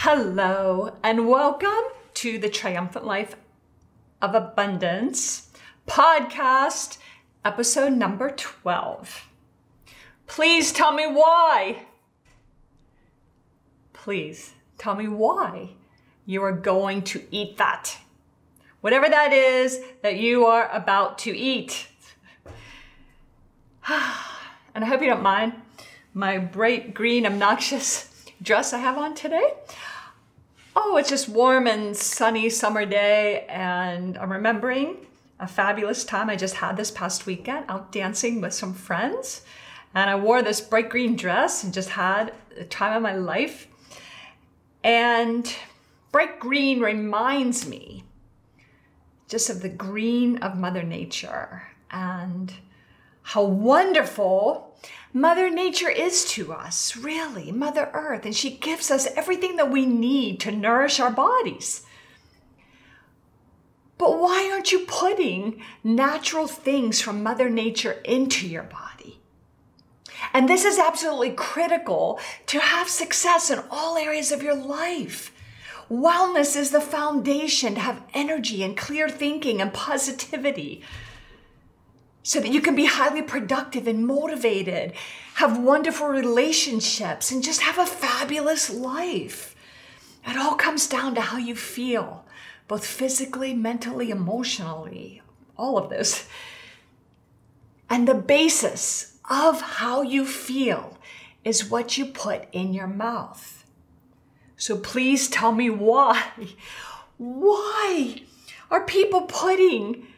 Hello and welcome to the Triumphant Life of Abundance podcast, episode number 12. Please tell me why. Please tell me why you are going to eat that. Whatever that is that you are about to eat. And I hope you don't mind my bright green obnoxious dress I have on today. Oh, it's just warm and sunny summer day, and I'm remembering a fabulous time I just had this past weekend out dancing with some friends, and I wore this bright green dress and just had the time of my life. And bright green reminds me just of the green of Mother Nature and how wonderful Mother Nature is to us, really, Mother Earth, and she gives us everything that we need to nourish our bodies. But why aren't you putting natural things from Mother Nature into your body? And this is absolutely critical to have success in all areas of your life. Wellness is the foundation to have energy and clear thinking and positivity, so that you can be highly productive and motivated, have wonderful relationships, and just have a fabulous life. It all comes down to how you feel, both physically, mentally, emotionally, all of this. And the basis of how you feel is what you put in your mouth. So please tell me why. Why are people putting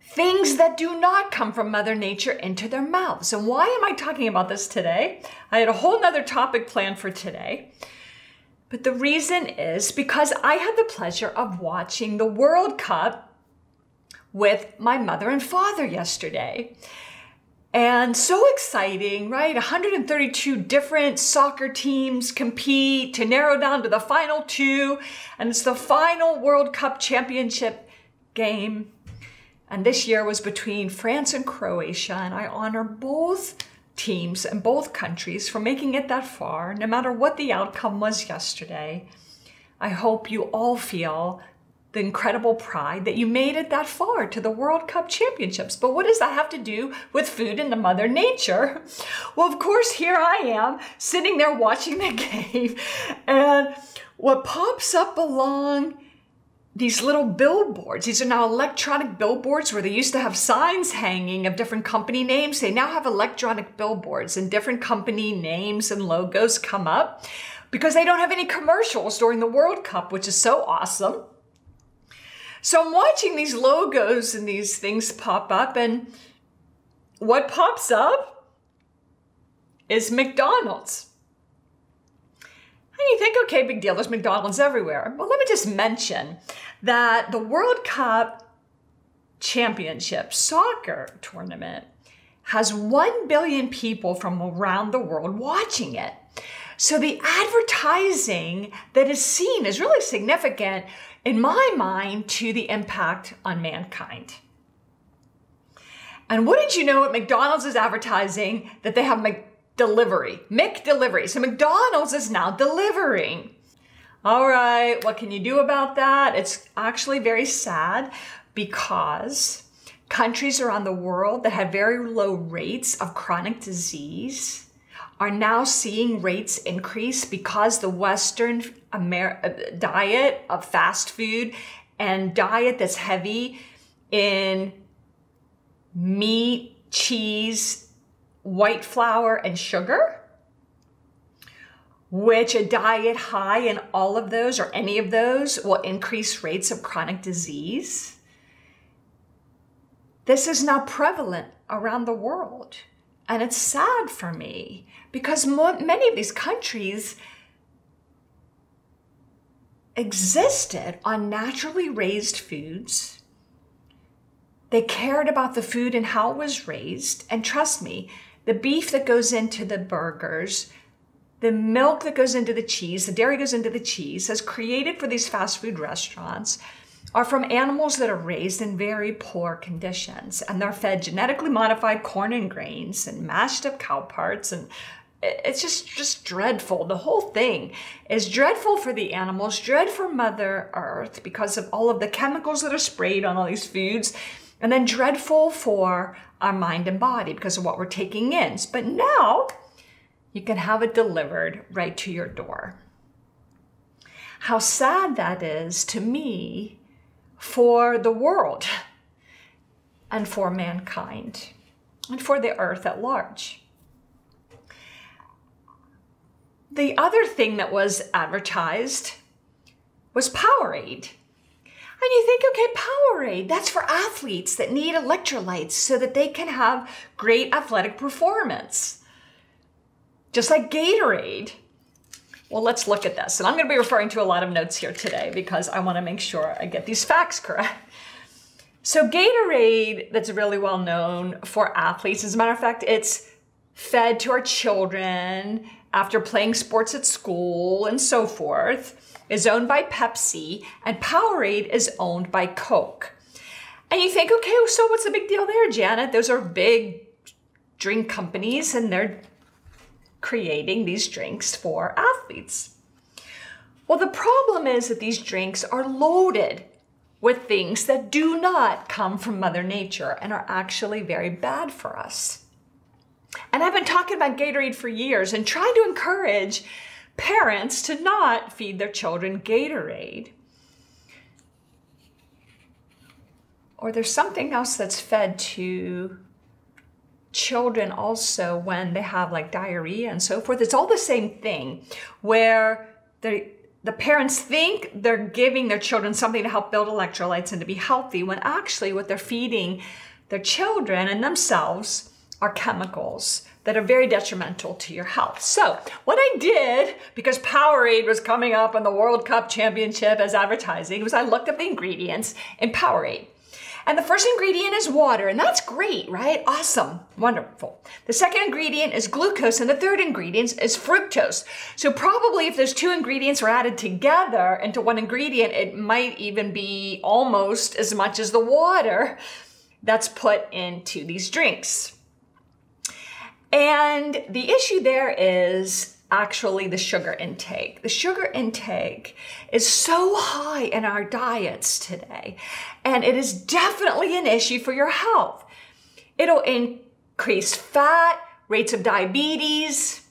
things that do not come from Mother Nature into their mouths? And why am I talking about this today? I had a whole nother topic planned for today. But the reason is because I had the pleasure of watching the World Cup with my mother and father yesterday. And so exciting, right? 132 different soccer teams compete to narrow down to the final two. And it's the final World Cup championship game. And this year was between France and Croatia, and I honor both teams and both countries for making it that far, no matter what the outcome was yesterday. I hope you all feel the incredible pride that you made it that far to the World Cup Championships. But what does that have to do with food and the Mother Nature? Well, of course, here I am sitting there watching the game, and what pops up along these little billboards. These are now electronic billboards where they used to have signs hanging of different company names. They now have electronic billboards, and different company names and logos come up because they don't have any commercials during the World Cup, which is so awesome. So I'm watching these logos and these things pop up, and what pops up is McDonald's. And you think, okay, big deal, there's McDonald's everywhere. Well, let me just mention that the World Cup Championship soccer tournament has 1 billion people from around the world watching it. So the advertising that is seen is really significant, in my mind, to the impact on mankind. And wouldn't you know it, McDonald's is advertising that they have McDelivery. So McDonald's is now delivering. All right, what can you do about that? It's actually very sad because countries around the world that had very low rates of chronic disease are now seeing rates increase because the Western diet of fast food and diet that's heavy in meat, cheese, white flour, and sugar, which a diet high in all of those or any of those will increase rates of chronic disease. This is now prevalent around the world. And it's sad for me because many of these countries existed on naturally raised foods. They cared about the food and how it was raised. And trust me, the beef that goes into the burgers, the milk that goes into the cheese, the dairy goes into the cheese, as created for these fast food restaurants, are from animals that are raised in very poor conditions. And they're fed genetically modified corn and grains and mashed up cow parts and it's just dreadful. The whole thing is dreadful for the animals, dread for Mother Earth because of all of the chemicals that are sprayed on all these foods, and then dreadful for our mind and body because of what we're taking in. But now you can have it delivered right to your door. How sad that is to me for the world and for mankind and for the earth at large. The other thing that was advertised was Powerade. And you think, okay, Powerade, that's for athletes that need electrolytes so that they can have great athletic performance. Just like Gatorade. Well, let's look at this. And I'm going to be referring to a lot of notes here today because I want to make sure I get these facts correct. So Gatorade, that's really well known for athletes. As a matter of fact, it's fed to our children after playing sports at school and so forth, is owned by Pepsi, and Powerade is owned by Coke. And you think, okay, so what's the big deal there, Janet? Those are big drink companies and they're creating these drinks for athletes. Well, the problem is that these drinks are loaded with things that do not come from Mother Nature and are actually very bad for us. And I've been talking about Gatorade for years and trying to encourage parents to not feed their children Gatorade. Or there's something else that's fed to children also when they have like diarrhea and so forth. It's all the same thing where the parents think they're giving their children something to help build electrolytes and to be healthy when actually what they're feeding their children and themselves are chemicals that are very detrimental to your health. So what I did, because Powerade was coming up in the World Cup Championship as advertising, was I looked up the ingredients in Powerade. And the first ingredient is water, and that's great, right? Awesome, wonderful. The second ingredient is glucose, and the third ingredient is fructose. So probably if those two ingredients were added together into one ingredient, it might even be almost as much as the water that's put into these drinks. And the issue there is actually the sugar intake. The sugar intake is so high in our diets today, and it is definitely an issue for your health. It'll increase fat, rates of diabetes,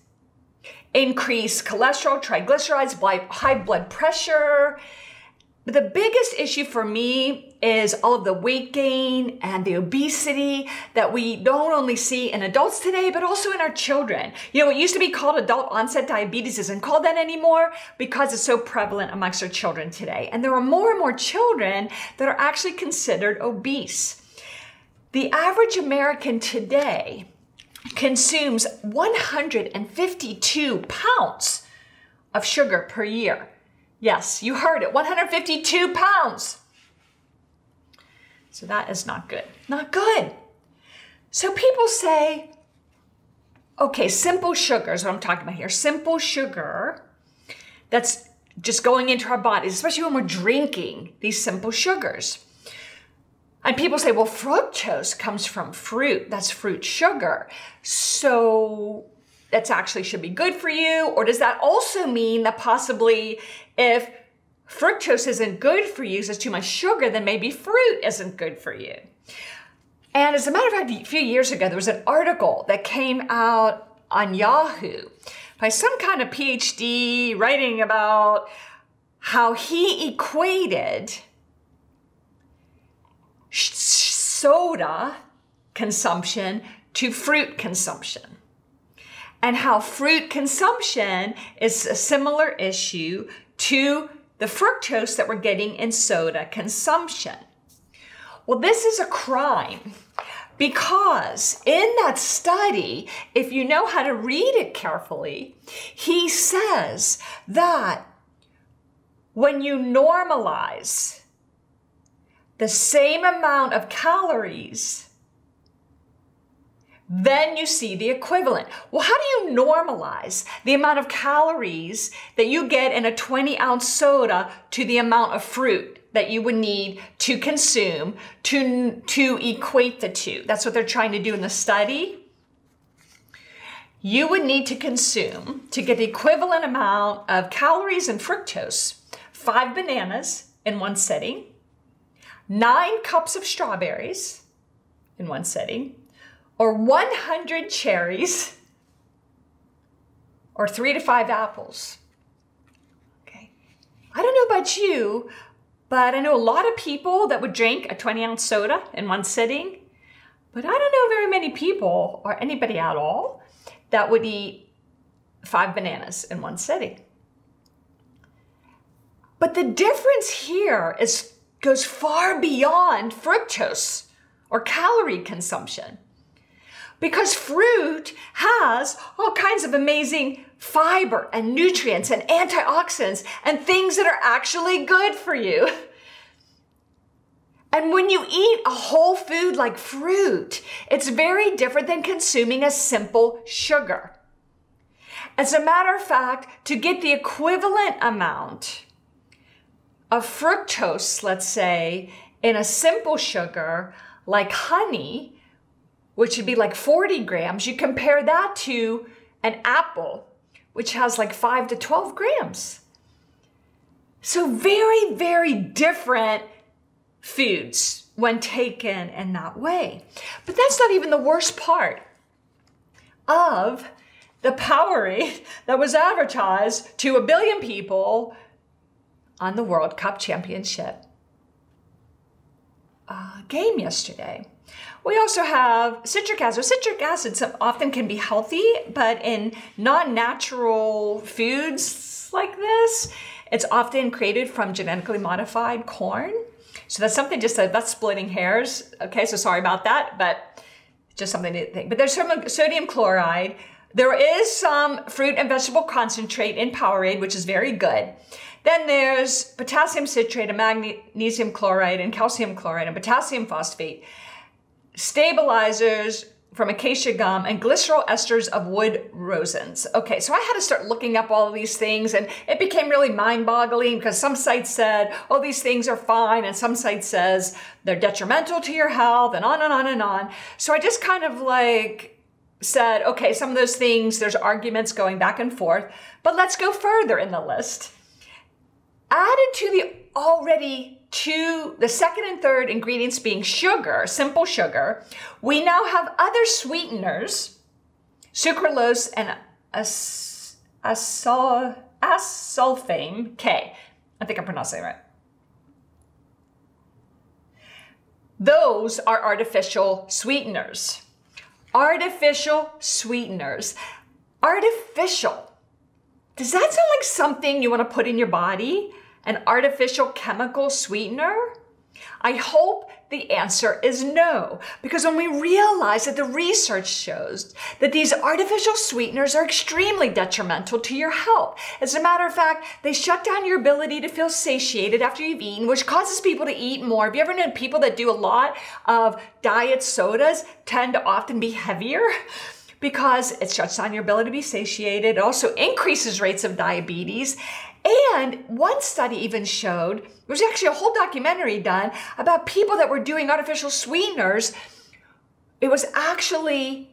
increase cholesterol, triglycerides, high blood pressure. But the biggest issue for me is all of the weight gain and the obesity that we don't only see in adults today, but also in our children. You know, what used to be called adult onset diabetes isn't called that anymore because it's so prevalent amongst our children today. And there are more and more children that are actually considered obese. The average American today consumes 152 pounds of sugar per year. Yes, you heard it, 152 pounds. So that is not good, not good. So people say, okay, simple sugar is what I'm talking about here. Simple sugar that's just going into our bodies, especially when we're drinking these simple sugars. And people say, well, fructose comes from fruit. That's fruit sugar. So that actually should be good for you? Or does that also mean that possibly if fructose isn't good for you, so it's too much sugar, then maybe fruit isn't good for you? And as a matter of fact, a few years ago, there was an article that came out on Yahoo by some kind of PhD writing about how he equated soda consumption to fruit consumption, and how fruit consumption is a similar issue to the fructose that we're getting in soda consumption. Well, this is a crime because in that study, if you know how to read it carefully, he says that when you normalize the same amount of calories, then you see the equivalent. Well, how do you normalize the amount of calories that you get in a 20-ounce soda to the amount of fruit that you would need to consume to equate the two? That's what they're trying to do in the study. you would need to consume to get the equivalent amount of calories and fructose: 5 bananas in one sitting, 9 cups of strawberries in one sitting, or 100 cherries, or 3 to 5 apples. Okay. I don't know about you, but I know a lot of people that would drink a 20-ounce soda in one sitting, but I don't know very many people, or anybody at all, that would eat 5 bananas in one sitting. But the difference here goes far beyond fructose or calorie consumption, because fruit has all kinds of amazing fiber and nutrients and antioxidants and things that are actually good for you. And when you eat a whole food like fruit, it's very different than consuming a simple sugar. As a matter of fact, to get the equivalent amount of fructose, let's say, in a simple sugar like honey, which would be like 40 grams, you compare that to an apple, which has like 5 to 12 grams. So very, very different foods when taken in that way. But that's not even the worst part of the Powerade that was advertised to 1 billion people on the World Cup Championship game yesterday. We also have citric acid. Citric acid often can be healthy, but in non-natural foods like this, it's often created from genetically modified corn. So that's something, that's splitting hairs. Okay, so sorry about that, but just something to think. But there's some sodium chloride. There is some fruit and vegetable concentrate in Powerade, which is very good. Then there's potassium citrate and magnesium chloride and calcium chloride and potassium phosphate, stabilizers from acacia gum, and glycerol esters of wood rosins. Okay, so I had to start looking up all of these things, and it became really mind-boggling because some sites said, oh, these things are fine, and some sites says they're detrimental to your health, and on and on and on. So I just kind of like said, okay, some of those things, there's arguments going back and forth, but let's go further in the list. Added to the second and third ingredients being sugar, simple sugar, we now have other sweeteners, sucralose and acesulfame K. I think I'm pronouncing it right. Those are artificial sweeteners. Artificial sweeteners. Artificial. Does that sound like something you want to put in your body? An artificial chemical sweetener? I hope the answer is no, because when we realize that the research shows that these artificial sweeteners are extremely detrimental to your health. As a matter of fact, they shut down your ability to feel satiated after you've eaten, which causes people to eat more. Have you ever known people that do a lot of diet sodas tend to often be heavier? Because it shuts down your ability to be satiated. It also increases rates of diabetes. And one study even showed, there was actually a whole documentary done about people that were doing artificial sweeteners. It was actually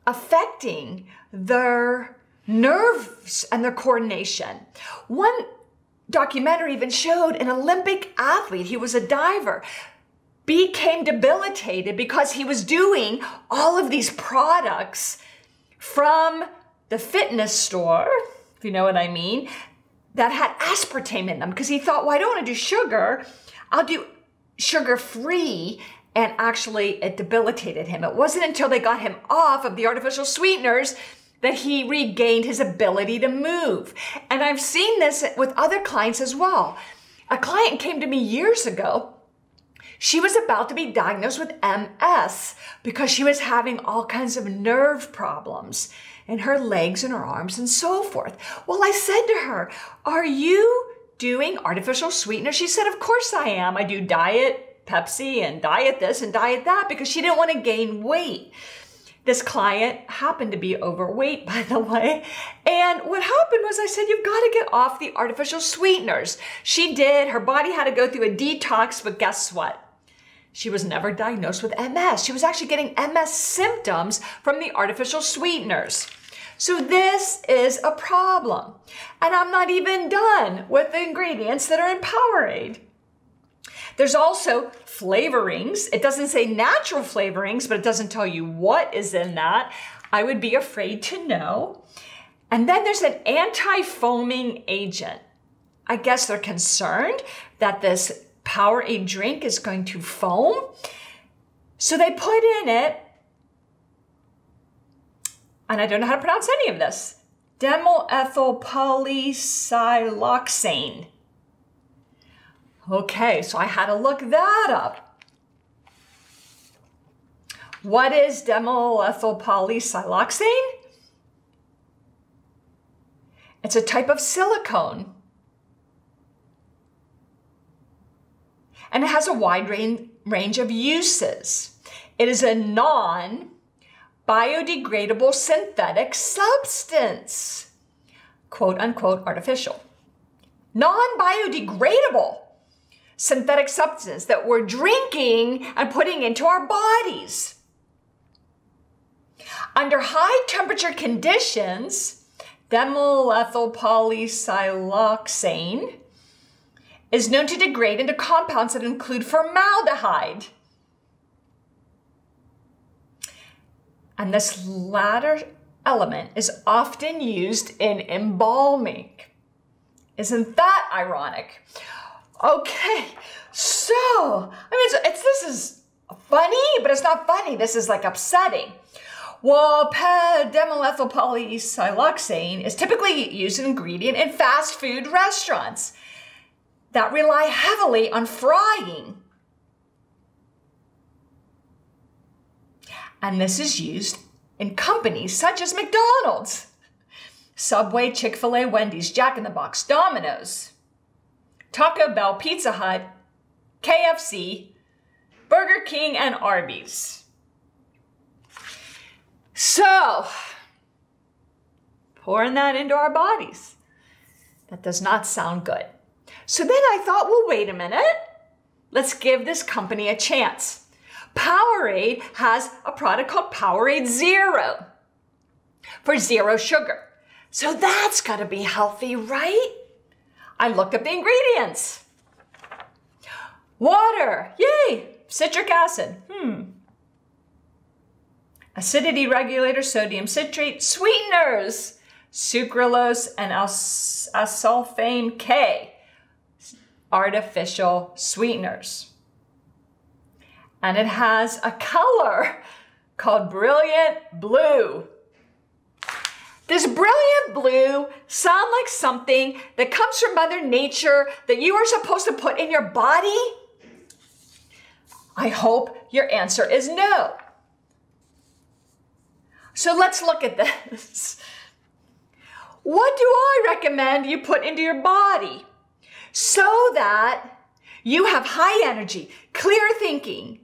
affecting their nerves and their coordination. One documentary even showed an Olympic athlete, he was a diver, became debilitated because he was doing all of these products from the fitness store, if you know what I mean, that had aspartame in them, because he thought, well, I don't want to do sugar, I'll do sugar-free, and actually it debilitated him. It wasn't until they got him off of the artificial sweeteners that he regained his ability to move. And I've seen this with other clients as well. A client came to me years ago. She was about to be diagnosed with MS because she was having all kinds of nerve problems in her legs and her arms and so forth. Well, I said to her, are you doing artificial sweeteners? She said, of course I am. I do diet Pepsi and diet this and diet that, because she didn't want to gain weight. This client happened to be overweight, by the way. And what happened was I said, you've got to get off the artificial sweeteners. She did. Her body had to go through a detox, but guess what? She was never diagnosed with MS. She was actually getting MS symptoms from the artificial sweeteners. So this is a problem. And I'm not even done with the ingredients that are in Powerade. There's also flavorings. It doesn't say natural flavorings, but it doesn't tell you what is in that. I would be afraid to know. And then there's an anti-foaming agent. I guess they're concerned that this Powerade drink is going to foam. So they put in it, and I don't know how to pronounce any of this, dimethyl polysiloxane. Okay, so I had to look that up. What is dimethyl polysiloxane? It's a type of silicone. And it has a wide range of uses. It is a non-biodegradable synthetic substance, quote unquote artificial. Non-biodegradable synthetic substance that we're drinking and putting into our bodies. Under high temperature conditions, dimethyl polysiloxane is known to degrade into compounds that include formaldehyde. And this latter element is often used in embalming. Isn't that ironic? Okay, so, this is funny, but it's not funny. This is like upsetting. Well, dimethyl polysiloxane is typically used as an ingredient in fast food restaurants that rely heavily on frying. And this is used in companies such as McDonald's, Subway, Chick-fil-A, Wendy's, Jack in the Box, Domino's, Taco Bell, Pizza Hut, KFC, Burger King, and Arby's. So, pouring that into our bodies. That does not sound good. So then I thought, well, wait a minute. Let's give this company a chance. Powerade has a product called Powerade Zero for zero sugar. So that's got to be healthy, right? I looked up the ingredients. Water, yay, citric acid, acidity regulator, sodium citrate, sweeteners, sucralose, and acesulfame K, artificial sweeteners. And it has a color called Brilliant Blue. Does Brilliant Blue sound like something that comes from Mother Nature that you are supposed to put in your body? I hope your answer is no. So let's look at this. What do I recommend you put into your body so that you have high energy, clear thinking,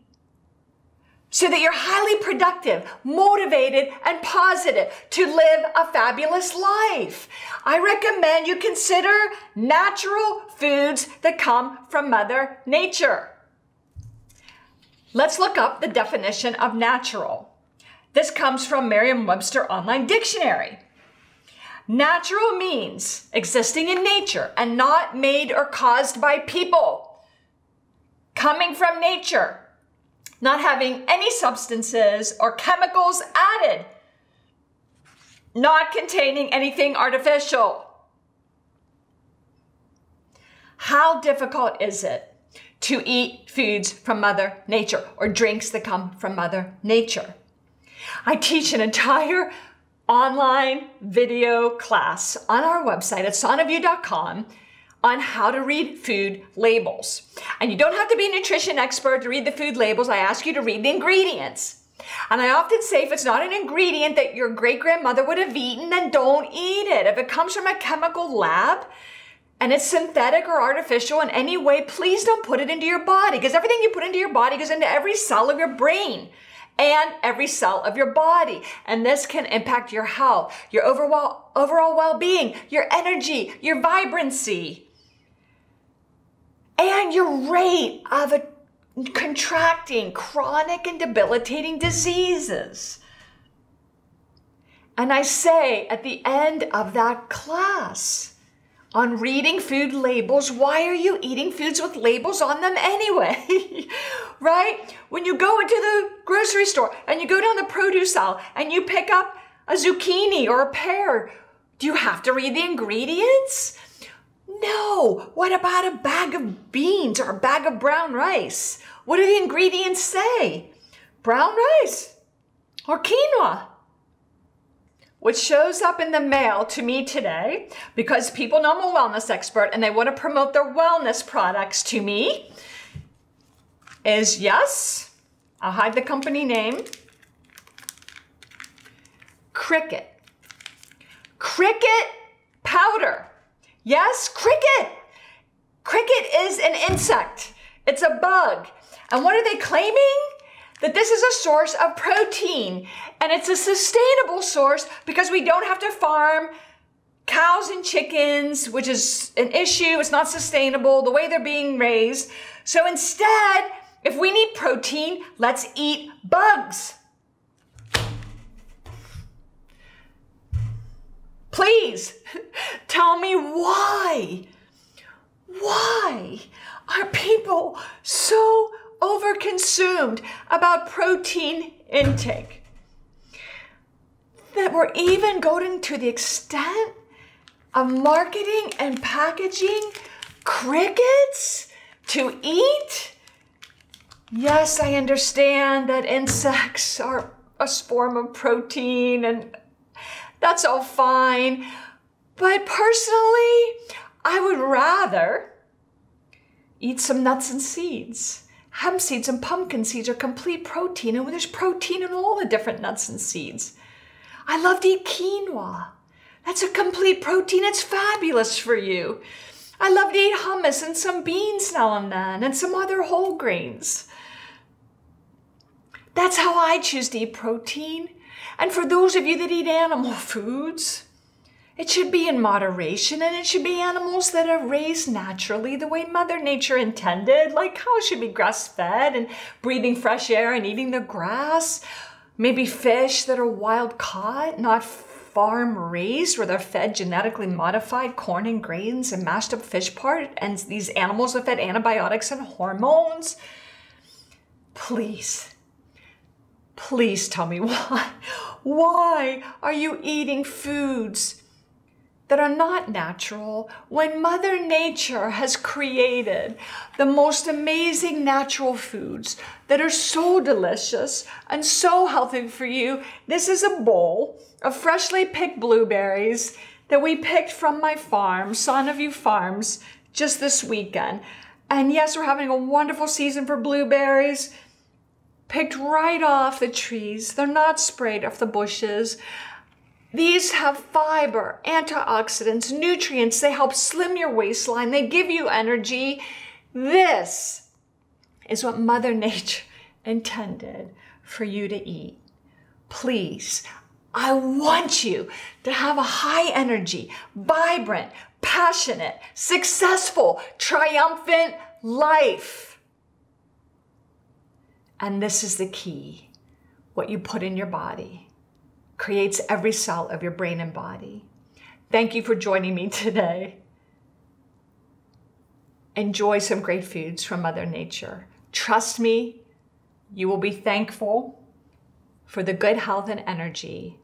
so that you're highly productive, motivated, and positive to live a fabulous life? I recommend you consider natural foods that come from Mother Nature. Let's look up the definition of natural. This comes from Merriam-Webster Online Dictionary. Natural means existing in nature and not made or caused by people. Coming from nature. Not having any substances or chemicals added. Not containing anything artificial. How difficult is it to eat foods from Mother Nature or drinks that come from Mother Nature? I teach an entire online video class on our website at sonofyou.com on how to read food labels. And you don't have to be a nutrition expert to read the food labels. I ask you to read the ingredients. And I often say if it's not an ingredient that your great-grandmother would have eaten, then don't eat it. If it comes from a chemical lab and it's synthetic or artificial in any way, please don't put it into your body, because everything you put into your body goes into every cell of your brain and every cell of your body. And this can impact your health, your overall well-being, your energy, your vibrancy, and your rate of contracting chronic and debilitating diseases. And I say at the end of that class on reading food labels, why are you eating foods with labels on them anyway? Right? When you go into the grocery store and you go down the produce aisle and you pick up a zucchini or a pear, do you have to read the ingredients? No. What about a bag of beans or a bag of brown rice? What do the ingredients say? Brown rice or quinoa, which shows up in the mail to me today because people know I'm a wellness expert and they want to promote their wellness products to me, is, yes, I'll hide the company name, Cricket. Cricket powder. Yes, cricket. Cricket is an insect. It's a bug. And what are they claiming? That this is a source of protein. And it's a sustainable source because we don't have to farm cows and chickens, which is an issue. It's not sustainable the way they're being raised. So instead, if we need protein, let's eat bugs. Please tell me why. Why are people so overconsumed about protein intake that we're even going to the extent of marketing and packaging crickets to eat? Yes, I understand that insects are a form of protein and that's all fine. But personally, I would rather eat some nuts and seeds. Hemp seeds and pumpkin seeds are complete protein, and there's protein in all the different nuts and seeds. I love to eat quinoa. That's a complete protein. It's fabulous for you. I love to eat hummus and some beans now and then, and some other whole grains. That's how I choose to eat protein. And for those of you that eat animal foods, it should be in moderation, and it should be animals that are raised naturally the way Mother Nature intended, like cows should be grass-fed and breathing fresh air and eating the grass. Maybe fish that are wild caught, not farm raised, where they're fed genetically modified corn and grains and mashed up fish part, and these animals are fed antibiotics and hormones. Please tell me why. Why are you eating foods that are not natural when Mother Nature has created the most amazing natural foods that are so delicious and so healthy for you? This is a bowl of freshly picked blueberries that we picked from my farm, Sonneview Farms, just this weekend. And yes, we're having a wonderful season for blueberries. Picked right off the trees. They're not sprayed off the bushes. These have fiber, antioxidants, nutrients. They help slim your waistline. They give you energy. This is what Mother Nature intended for you to eat. Please, I want you to have a high energy, vibrant, passionate, successful, triumphant life. And this is the key. What you put in your body creates every cell of your brain and body. Thank you for joining me today. Enjoy some great foods from Mother Nature. Trust me, you will be thankful for the good health and energy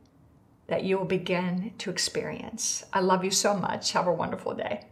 that you will begin to experience. I love you so much. Have a wonderful day.